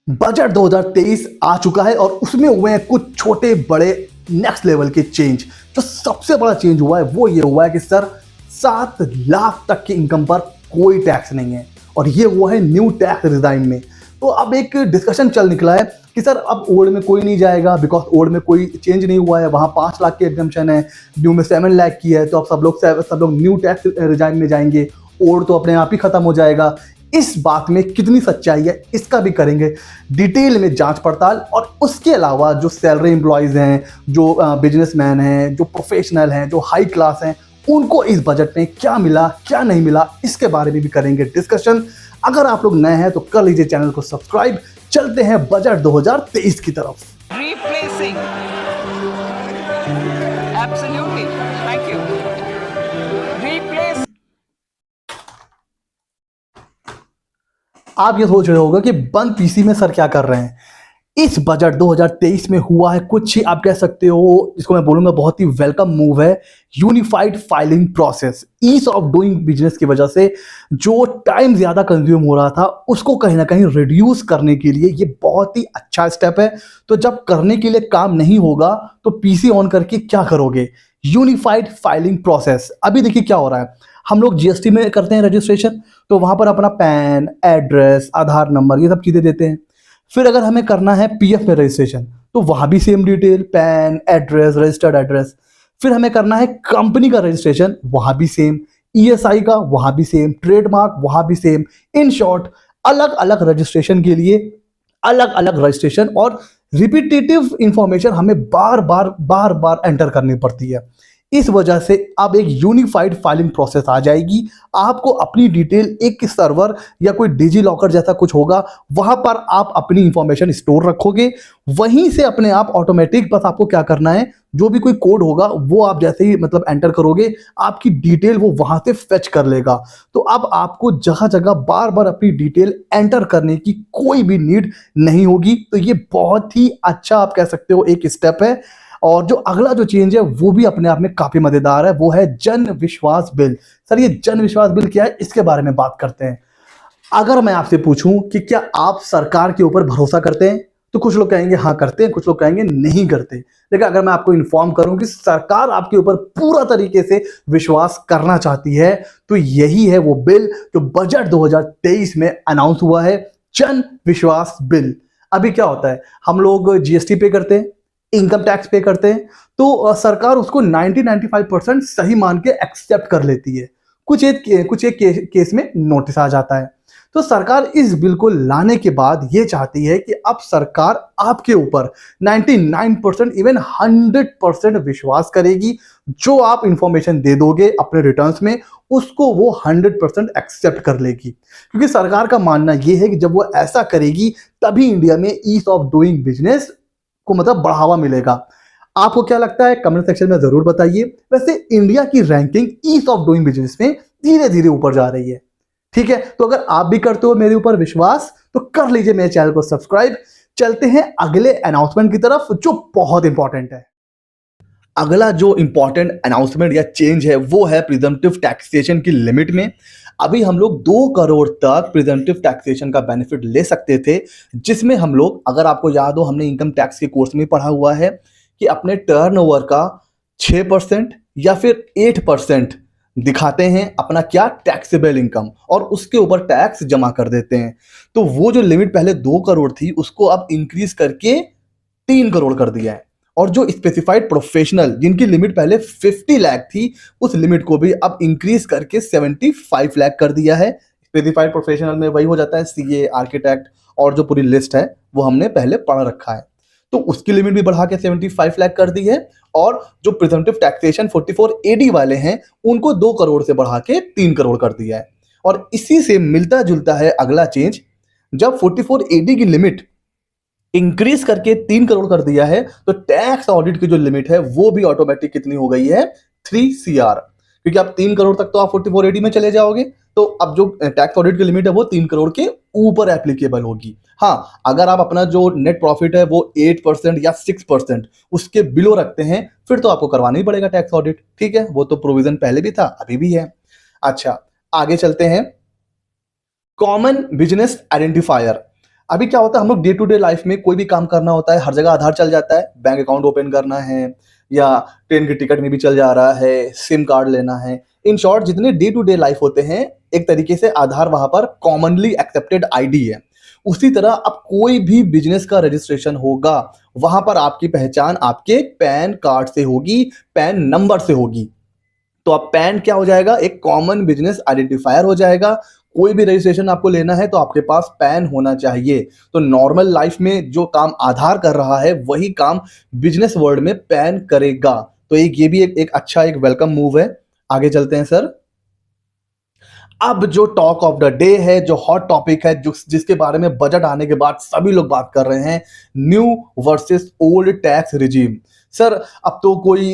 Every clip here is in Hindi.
बजट 2023 आ चुका है और उसमें हुए हैं कुछ छोटे बड़े नेक्स्ट लेवल के चेंज। जो सबसे बड़ा चेंज हुआ है वो ये हुआ है कि सर 7 लाख तक की इनकम पर कोई टैक्स नहीं है और ये हुआ है न्यू टैक्स डिजाइन में। तो अब एक डिस्कशन चल निकला है कि सर अब ओल्ड में कोई नहीं जाएगा बिकॉज ओल्ड में कोई चेंज नहीं हुआ है, वहाँ 5 लाख की एग्जम्पशन है, न्यू में 7 लाख की है। तो अब सब लोग न्यू टैक्स डिजाइन में जाएंगे, ओल्ड तो अपने आप ही खत्म हो जाएगा। इस बात में कितनी सच्चाई है इसका भी करेंगे डिटेल में जांच पड़ताल। और उसके अलावा जो सैलरी एम्प्लॉयज़ हैं, जो बिजनेसमैन हैं, जो प्रोफेशनल हैं, जो हाई क्लास हैं, उनको इस बजट में क्या मिला क्या नहीं मिला इसके बारे में भी करेंगे डिस्कशन। अगर आप लोग नए हैं तो कर लीजिए चैनल को सब्सक्राइब। चलते हैं बजट 2023 की तरफ। Replacing. Absolutely. Thank you. Replace. आप ये सोच रहे होगा कि बंद पीसी में सर क्या कर रहे हैं। इस बजट 2023 में हुआ है कुछ ही आप कह सकते हो, जिसको मैं बोलूंगा बहुत ही वेलकम मूव है, unified filing process. Ease of doing business की वजह से जो टाइम ज़्यादा कंज्यूम हो रहा था उसको कहीं ना कहीं रिड्यूस करने के लिए ये बहुत ही अच्छा स्टेप है। तो जब करने के लिए काम नहीं होगा तो पीसी ऑन करके क्या करोगे? Unified filing process. अभी देखिए क्या हो रहा है, हम लोग जीएसटी में करते हैं रजिस्ट्रेशन, तो वहां पर अपना पैन, एड्रेस, आधार नंबर, ये सब चीज़ें देते हैं। फिर अगर हमें करना है पीएफ में रजिस्ट्रेशन तो वहां भी same detail, pan, address, registered address. फिर हमें करना है कंपनी का रजिस्ट्रेशन, वहां भी सेम, ईएसआई का वहां भी सेम, ट्रेडमार्क वहां भी सेम। इन शॉर्ट अलग अलग रजिस्ट्रेशन के लिए अलग अलग रजिस्ट्रेशन और रिपीटेटिव इंफॉर्मेशन हमें बार बार एंटर करनी पड़ती है। इस वजह से अब एक यूनिफाइड फाइलिंग प्रोसेस आ जाएगी। आपको अपनी डिटेल एक सर्वर या कोई डिजी लॉकर जैसा कुछ होगा, वहां पर आप अपनी इंफॉर्मेशन स्टोर रखोगे, वहीं से अपने आप ऑटोमेटिक, बस आपको क्या करना है, जो भी कोई कोड होगा वो आप जैसे ही मतलब एंटर करोगे आपकी डिटेल वो वहां से फेच कर लेगा। तो अब आपको जगह जगह बार बार अपनी डिटेल एंटर करने की कोई भी नीड नहीं होगी। तो ये बहुत ही अच्छा आप कह सकते हो एक स्टेप है। और जो अगला जो चेंज है वो भी अपने आप में काफी मजेदार है, वो है जन विश्वास बिल। सर ये जन विश्वास बिल क्या है, इसके बारे में बात करते हैं। अगर मैं आपसे पूछूं कि क्या आप सरकार के ऊपर भरोसा करते हैं तो कुछ लोग कहेंगे हाँ करते हैं, कुछ लोग कहेंगे नहीं करते। लेकिन अगर मैं आपको इन्फॉर्म करूं कि सरकार आपके ऊपर पूरा तरीके से विश्वास करना चाहती है तो यही है वो बिल जो बजट 2023 में अनाउंस हुआ है, जन विश्वास बिल। अभी क्या होता है, हम लोग जीएसटी पे करते हैं, इनकम टैक्स पे करते हैं, तो सरकार उसको 90-95% सही मान के एक्सेप्ट कर लेती है। कुछ एक केस में नोटिस आ जाता है। तो सरकार इस बिल को लाने के बाद ये चाहती है कि अब सरकार आपके ऊपर 99% इवन 100% विश्वास करेगी। जो आप इंफॉर्मेशन दे दोगे अपने रिटर्न्स में उसको वो 100% एक्सेप्ट कर लेगी, क्योंकि सरकार का मानना यह है कि जब वो ऐसा करेगी तभी इंडिया में ईज ऑफ डूइंग बिजनेस को मतलब बढ़ावा मिलेगा। आपको क्या लगता है कमेंट सेक्शन में जरूर बताइए। वैसे इंडिया की ranking ease of doing business में धीरे धीरे ऊपर जा रही है, ठीक है। तो अगर आप भी करते हो मेरे ऊपर विश्वास तो कर लीजिए मेरे चैनल को सब्सक्राइब। चलते हैं अगले अनाउंसमेंट की तरफ जो बहुत इंपॉर्टेंट है। अगला जो इंपॉर्टेंट अनाउंसमेंट या चेंज है वो है प्रिजम्पटिव टैक्सेशन की लिमिट में। अभी हम लोग 2 करोड़ तक प्रिजम्पटिव टैक्सेशन का बेनिफिट ले सकते थे, जिसमें हम लोग, अगर आपको याद हो, हमने इनकम टैक्स के कोर्स में पढ़ा हुआ है कि अपने टर्नओवर का 6% या फिर 8% दिखाते हैं अपना क्या टैक्सेबल इनकम और उसके ऊपर टैक्स जमा कर देते हैं। तो वो जो लिमिट पहले 2 करोड़ थी उसको अब इंक्रीज करके 3 करोड़ कर दिया है। और जो स्पेसिफाइड प्रोफेशनल जिनकी लिमिट पहले 50 लाख थी उस लिमिट को भी अब इंक्रीज करके 75 लाख कर दिया है। स्पेसिफाइड प्रोफेशनल में वही हो जाता है सीए, आर्किटेक्ट और जो पूरी लिस्ट है वो हमने पहले पढ़ रखा है। तो उसकी लिमिट भी बढ़ा के 75 लाख कर दी है। और जो प्रिजम्पटिव टैक्सेशन 44AD वाले हैं उनको 2 करोड़ से बढ़ा के 3 करोड़ कर दिया है। और इसी से मिलता जुलता है अगला चेंज, जब 44AD की लिमिट इंक्रीज करके 3 करोड़ कर दिया है तो टैक्स ऑडिट की जो लिमिट है वो भी ऑटोमेटिक कितनी हो गई है, 3 CR। क्योंकि आप 3 करोड़ तक तो आप 44AD में चले जाओगे, तो अब जो टैक्स ऑडिट की लिमिट है वो 3 करोड़ के ऊपर एप्लीकेबल होगी। हाँ, अगर आप अपना जो नेट प्रॉफिट है वो 8% या 6% उसके बिलो रखते हैं फिर तो आपको करवाना ही पड़ेगा टैक्स ऑडिट, ठीक है। वो तो प्रोविजन पहले भी था अभी भी है। अच्छा, आगे चलते हैं। Common business identifier. अभी क्या होता है, हम लोग डे टू डे लाइफ में कोई भी काम करना होता है, हर जगह आधार चल जाता है, बैंक अकाउंट ओपन करना है या ट्रेन की टिकट में भी चल जा रहा है, सिम कार्ड लेना है। इन शॉर्ट जितने डे टू डे लाइफ होते हैं, एक तरीके से आधार वहां पर कॉमनली एक्सेप्टेड आईडी है। उसी तरह अब कोई भी बिजनेस का रजिस्ट्रेशन होगा, वहां पर आपकी पहचान आपके पैन कार्ड से होगी, पैन नंबर से होगी। तो अब पैन क्या हो जाएगा, एक कॉमन बिजनेस आइडेंटिफायर हो जाएगा। कोई भी रजिस्ट्रेशन आपको लेना है तो आपके पास पैन होना चाहिए। तो नॉर्मल लाइफ में जो काम आधार कर रहा है, वही काम बिजनेस वर्ल्ड में पैन करेगा। तो ये भी एक अच्छा एक वेलकम मूव है। आगे चलते हैं सर। अब जो टॉक ऑफ द डे है, जो हॉट टॉपिक है, जिसके बारे में बजट आने के बाद सभी लोग बात कर रहे हैं, new versus old tax regime. Sir अब तो कोई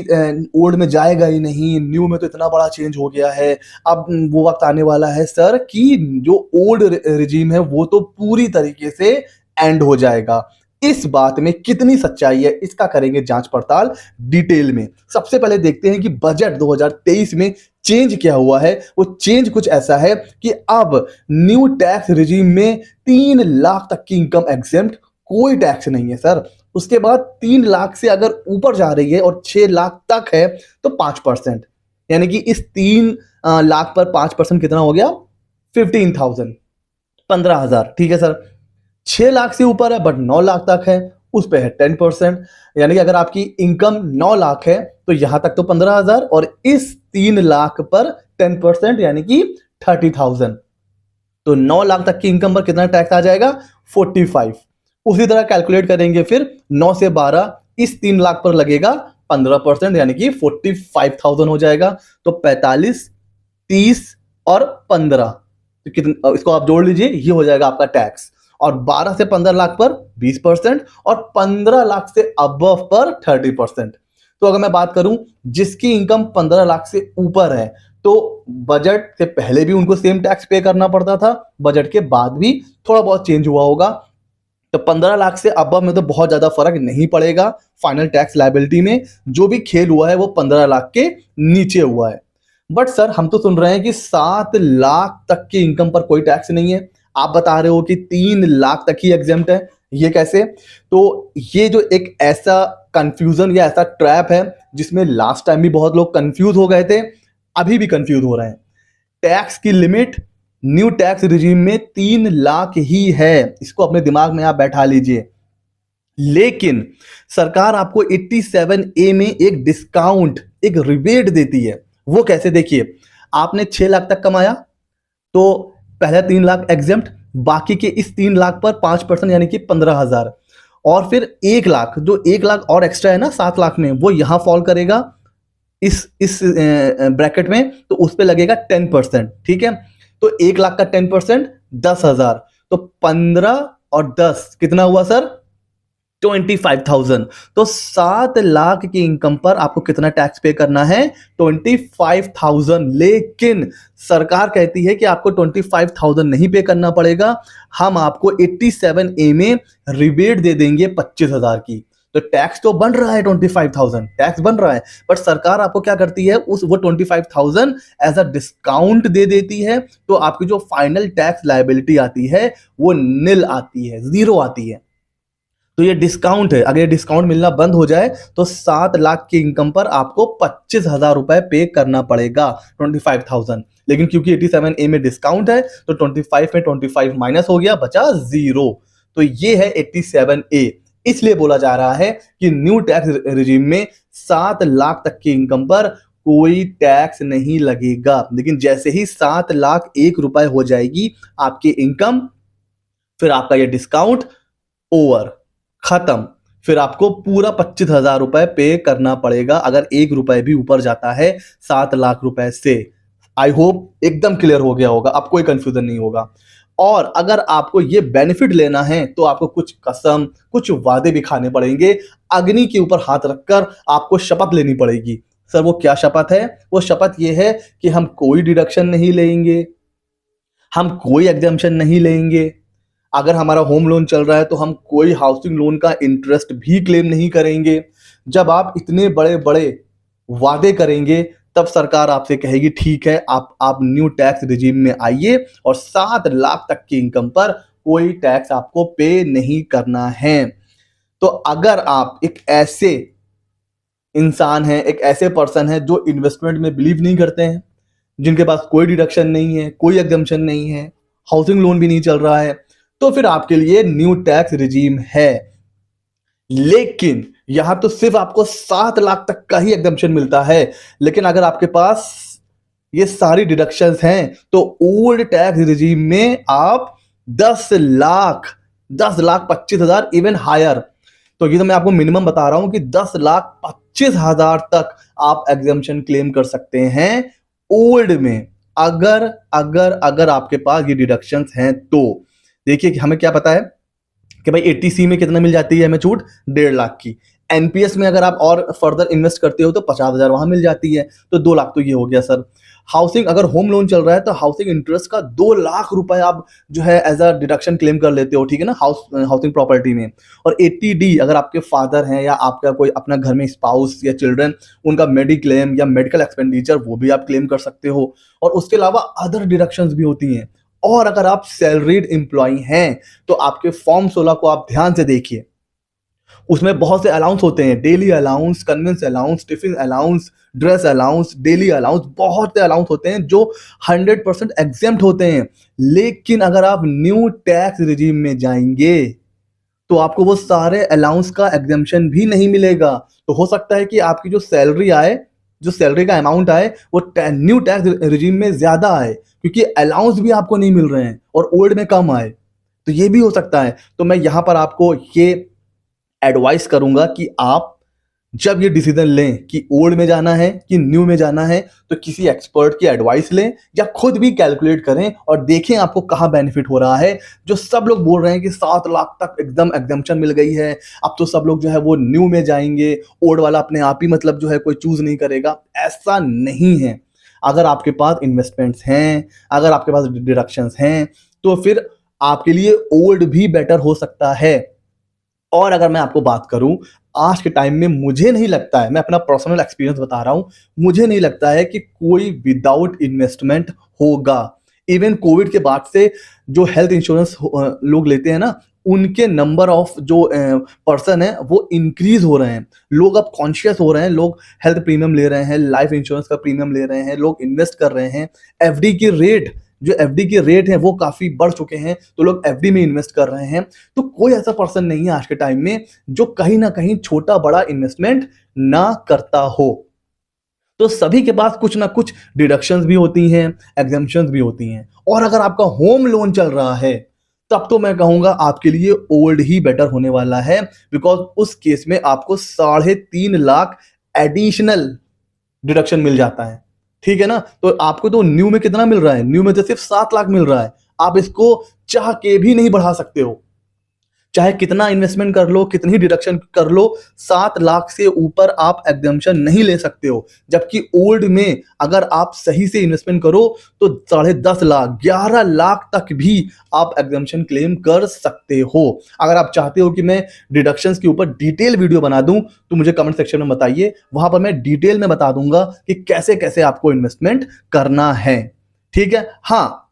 ओल्ड में जाएगा ही नहीं, न्यू में तो इतना बड़ा चेंज हो गया है। अब वो वक्त आने वाला है सर कि जो ओल्ड रिजीम है वो तो पूरी तरीके से एंड हो जाएगा। इस बात में कितनी सच्चाई है, इसका करेंगे जांच पड़ताल डिटेल में। सबसे पहले देखते हैं कि बजट 2023 में चेंज क्या हुआ है। वो चेंज कुछ ऐसा है कि अब न्यू टैक्स रिजीम में 3 लाख तक की इनकम एग्जेम्प्ट, कोई टैक्स नहीं है सर। उसके बाद 3 लाख से अगर ऊपर जा रही है और 6 लाख तक है तो 5%, यानी कि इस 3 लाख पर 5% कितना हो गया, 15,000, 15,000। ठीक है सर। 6 लाख से ऊपर है बट 9 लाख तक है, उस पे है 10%, यानी कि अगर आपकी इनकम 9 लाख है तो यहां तक तो 15,000, और इस 3 लाख पर 10% यानी कि 30,000। तो 9 लाख तक की इनकम पर कितना टैक्स आ जाएगा, 45। उसी तरह कैलकुलेट करेंगे फिर 9 से 12, इस 3 लाख पर लगेगा 15%, यानी कि 45,000 हो जाएगा। तो 45, 30 और 15, तो कितना, इसको आप जोड़ लीजिए, ये हो जाएगा आपका टैक्स। और 12 से 15 लाख पर 20% और 15 लाख से अबव पर 30%। तो अगर मैं बात करूं जिसकी इनकम 15 लाख से ऊपर है, तो बजट से पहले भी उनको सेम टैक्स पे करना पड़ता था, बजट के बाद भी थोड़ा बहुत चेंज हुआ होगा। तो 15 लाख से अबव में तो बहुत ज्यादा फर्क नहीं पड़ेगा फाइनल टैक्स लायबिलिटी में। जो भी खेल हुआ है वो 15 लाख के नीचे हुआ है। बट सर हम तो सुन रहे हैं कि 7 लाख तक की इनकम पर कोई टैक्स नहीं है, आप बता रहे हो कि 3 लाख तक ही एग्जेम्प्ट है, ये कैसे? तो ये जो एक ऐसा कंफ्यूजन या ऐसा ट्रैप है जिसमें लास्ट टाइम भी बहुत लोग कंफ्यूज हो गए थे, अभी भी कंफ्यूज हो रहे हैं। टैक्स की लिमिट न्यू टैक्स रिजीम में 3 लाख ही है, इसको अपने दिमाग में आप बैठा लीजिए। लेकिन सरकार आपको 87A में एक डिस्काउंट, एक रिबेट देती है। वो कैसे? देखिए, आपने 6 लाख तक कमाया तो पहले 3 लाख एग्जेम्प्ट, बाकी के इस 3 लाख पर 5% यानी कि 15,000, और फिर 1 लाख, जो 1 लाख और एक्स्ट्रा है ना 7 लाख में, वो यहां फॉल करेगा इस ब्रैकेट में, तो उस पे लगेगा 10%। ठीक है, तो 1 लाख का 10% 10,000, तो 15 और 10 कितना हुआ सर, 25,000। तो 7 लाख की इनकम पर आपको कितना टैक्स पे करना है, 25,000। लेकिन सरकार कहती है कि आपको 25,000 नहीं पे करना पड़ेगा, हम आपको 87A में रिबेट दे देंगे 25,000 की। तो टैक्स तो बन रहा है 25,000, टैक्स बन रहा है, बट सरकार आपको क्या करती है, वो 25,000 एज अ डिस्काउंट दे देती है। तो आपकी जो फाइनल टैक्स लायबिलिटी आती है वो निल आती है, जीरो आती है। तो ये डिस्काउंट है, अगर ये डिस्काउंट मिलना बंद हो जाए तो 7 लाख की इनकम पर आपको 25,000 रुपए पे करना पड़ेगा, 25,000। लेकिन क्योंकि 87A में डिस्काउंट है तो 25 में 25 माइनस हो गया, बचा 0। तो ये है 87A। इसलिए बोला जा रहा है कि न्यू टैक्स रिजीम में 7 लाख तक की इनकम पर कोई टैक्स नहीं लगेगा। लेकिन जैसे ही 7 लाख 1 रुपए हो जाएगी आपकी इनकम, फिर आपका ये डिस्काउंट ओवर, खत्म। फिर आपको पूरा 25,000 रुपए पे करना पड़ेगा अगर 1 रुपए भी ऊपर जाता है 7 लाख रुपए से। आई होप एकदम क्लियर हो गया होगा, अब कोई कंफ्यूजन नहीं होगा। और अगर आपको ये बेनिफिट लेना है तो आपको कुछ कसम, कुछ वादे भी खाने पड़ेंगे। अग्नि के ऊपर हाथ रखकर आपको शपथ लेनी पड़ेगी। सर वो क्या शपथ है? वो शपथ ये है कि हम कोई डिडक्शन नहीं लेंगे, हम कोई एग्जाम्पशन नहीं लेंगे। अगर हमारा होम लोन चल रहा है तो हम कोई हाउसिंग लोन का इंटरेस्ट भी क्लेम नहीं करेंगे। जब आप इतने बड़े बड़े वादे करेंगे तब सरकार आपसे कहेगी ठीक है, आप न्यू टैक्स रिजीम में आइए और 7 लाख तक की इनकम पर कोई टैक्स आपको पे नहीं करना है। तो अगर आप एक ऐसे इंसान हैं, एक ऐसे पर्सन है जो इन्वेस्टमेंट में बिलीव नहीं करते हैं, जिनके पास कोई डिडक्शन नहीं है, कोई एग्जम्पशन नहीं है, हाउसिंग लोन भी नहीं चल रहा है, तो फिर आपके लिए न्यू टैक्स रिजीम है। लेकिन यहां तो सिर्फ आपको 7 लाख तक का ही एग्जम्पशन मिलता है। लेकिन अगर आपके पास ये सारी डिडक्शंस हैं तो ओल्ड टैक्स रिजीम में आप 10,25,000 इवन हायर, तो ये तो मैं आपको मिनिमम बता रहा हूं कि 10,25,000 तक आप एग्जम्पशन क्लेम कर सकते हैं ओल्ड में, अगर अगर अगर आपके पास ये डिडक्शंस हैं। तो देखिए कि हमें क्या पता है कि भाई 80C में कितना मिल जाती है हमें छूट, 1.5 लाख की। एनपीएस में अगर आप और फर्दर इन्वेस्ट करते हो तो 50,000 वहां मिल जाती है, तो 2 लाख तो ये हो गया सर। हाउसिंग अगर होम लोन चल रहा है तो हाउसिंग इंटरेस्ट का 2 लाख रुपए आप जो है एज अ डिडक्शन क्लेम कर लेते हो, ठीक है ना, हाउसिंग प्रॉपर्टी में। और 80D अगर आपके फादर हैं या आपका कोई अपना घर में स्पाउस या चिल्ड्रन, उनका मेडिक्लेम या मेडिकल एक्सपेंडिचर, वो भी आप क्लेम कर सकते हो। और उसके अलावा अदर डिडक्शंस भी होती हैं। और अगर आप सैलरीड एम्प्लॉय हैं तो आपके फॉर्म 16 को आप ध्यान से देखिए, उसमें बहुत से अलाउंस होते हैं, daily allowance, convince allowance, tiffin allowance, dress allowance, daily allowance, बहुत से अलाउंस होते हैं जो 100% एग्जेम्प्ट होते हैं। लेकिन अगर आप न्यू टैक्स रिजीम में जाएंगे तो आपको वो सारे अलाउंस का एग्जेम्पशन भी नहीं मिलेगा। तो हो सकता है कि आपकी जो सैलरी आए, जो सैलरी का अमाउंट आए, वो न्यू टैक्स रिजीम में ज्यादा आए, क्योंकि अलाउंस भी आपको नहीं मिल रहे हैं, और ओल्ड में कम आए, तो ये भी हो सकता है। तो मैं यहां पर आपको ये एडवाइस करूंगा कि आप जब ये डिसीजन लें कि ओल्ड में जाना है कि न्यू में जाना है, तो किसी एक्सपर्ट की एडवाइस लें या खुद भी कैलकुलेट करें और देखें आपको कहाँ बेनिफिट हो रहा है। जो सब लोग बोल रहे हैं कि 7 लाख तक एकदम एग्जम्पशन मिल गई है, अब तो सब लोग जो है वो न्यू में जाएंगे, ओल्ड वाला अपने आप ही मतलब जो है कोई चूज नहीं करेगा, ऐसा नहीं है। अगर आपके पास इन्वेस्टमेंट्स हैं, अगर आपके पास डिडक्शंस हैं, तो फिर आपके लिए ओल्ड भी बेटर हो सकता है। और अगर मैं आपको बात करूं, आज के टाइम में मुझे नहीं लगता है, मैं अपना पर्सनल एक्सपीरियंस बता रहा हूं, मुझे नहीं लगता है कि कोई विदाउट इन्वेस्टमेंट होगा। इवन कोविड के बाद से जो हेल्थ इंश्योरेंस लोग लेते हैं ना, उनके नंबर ऑफ जो पर्सन है वो इंक्रीज हो रहे हैं। लोग अब कॉन्शियस हो रहे हैं, लोग हेल्थ प्रीमियम ले रहे हैं, लाइफ इंश्योरेंस का प्रीमियम ले रहे हैं, लोग इन्वेस्ट कर रहे हैं। एफडी की रेट, जो एफडी के रेट है वो काफी बढ़ चुके हैं, तो लोग एफडी में इन्वेस्ट कर रहे हैं। तो कोई ऐसा पर्सन नहीं है आज के टाइम में जो कहीं ना कहीं छोटा बड़ा इन्वेस्टमेंट ना करता हो। तो सभी के पास कुछ ना कुछ डिडक्शंस भी होती हैं, एग्जेम्पशंस भी होती हैं। और अगर आपका होम लोन चल रहा है तब तो मैं कहूंगा आपके लिए ओल्ड ही बेटर होने वाला है, बिकॉज उस केस में आपको 3.5 लाख एडिशनल डिडक्शन मिल जाता है, ठीक है ना। तो आपको तो न्यू में कितना मिल रहा है, न्यू में तो सिर्फ 7 लाख मिल रहा है। आप इसको चाह के भी नहीं बढ़ा सकते हो, चाहे कितना इन्वेस्टमेंट कर लो, कितनी डिडक्शन कर लो, 7 लाख से ऊपर आप एग्जम्पशन नहीं ले सकते हो। जबकि ओल्ड में अगर आप सही से इन्वेस्टमेंट करो तो 10.5 लाख, 11 लाख तक भी आप एग्जम्पशन क्लेम कर सकते हो। अगर आप चाहते हो कि मैं डिडक्शंस के ऊपर डिटेल वीडियो बना दूं तो मुझे कमेंट सेक्शन में बताइए, वहां पर मैं डिटेल में बता दूंगा कि कैसे कैसे आपको इन्वेस्टमेंट करना है, ठीक है। हाँ,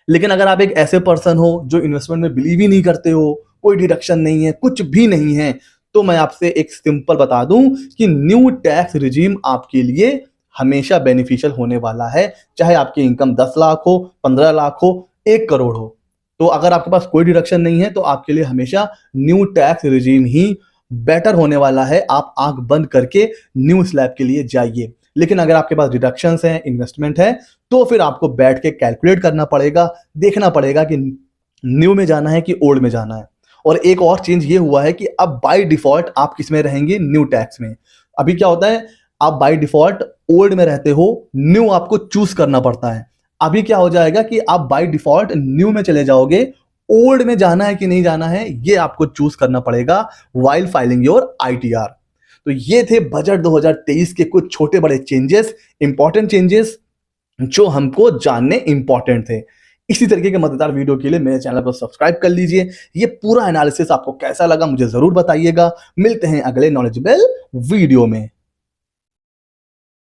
लेकिन अगर आप एक ऐसे पर्सन हो जो इन्वेस्टमेंट में बिलीव ही नहीं करते हो, कोई डिडक्शन नहीं है, कुछ भी नहीं है, तो मैं आपसे एक सिंपल बता दूं कि न्यू टैक्स रिजीम आपके लिए हमेशा बेनिफिशियल होने वाला है, चाहे आपकी इनकम 10 लाख हो, 15 लाख हो, 1 करोड़ हो। तो अगर आपके पास कोई डिडक्शन नहीं है तो आपके लिए हमेशा न्यू टैक्स रिजीम ही बेटर होने वाला है। आप आंख बंद करके न्यू स्लैब के लिए जाइए। लेकिन अगर आपके पास डिडक्शंस हैं, इन्वेस्टमेंट है, तो फिर आपको बैठ के कैलकुलेट करना पड़ेगा, देखना पड़ेगा कि न्यू में जाना है कि ओल्ड में जाना है। और एक और चेंज ये हुआ है कि अब बाय डिफॉल्ट आप किस में रहेंगे, न्यू टैक्स में। अभी क्या होता है, आप बाय डिफॉल्ट ओल्ड में रहते हो, न्यू आपको चूज करना पड़ता है। अभी क्या हो जाएगा कि आप बाय डिफॉल्ट न्यू में चले जाओगे, ओल्ड में जाना है कि नहीं जाना है ये आपको चूज करना पड़ेगा व्हाइल फाइलिंग योर आईटीआर। तो ये थे बजट 2023 के कुछ छोटे बड़े चेंजेस, इंपॉर्टेंट चेंजेस जो हमको जानने इंपॉर्टेंट थे। इसी तरीके के मजेदार वीडियो के लिए मेरे चैनल को सब्सक्राइब कर लीजिए। ये पूरा एनालिसिस आपको कैसा लगा मुझे जरूर बताइएगा। मिलते हैं अगले नॉलेजेबल वीडियो में।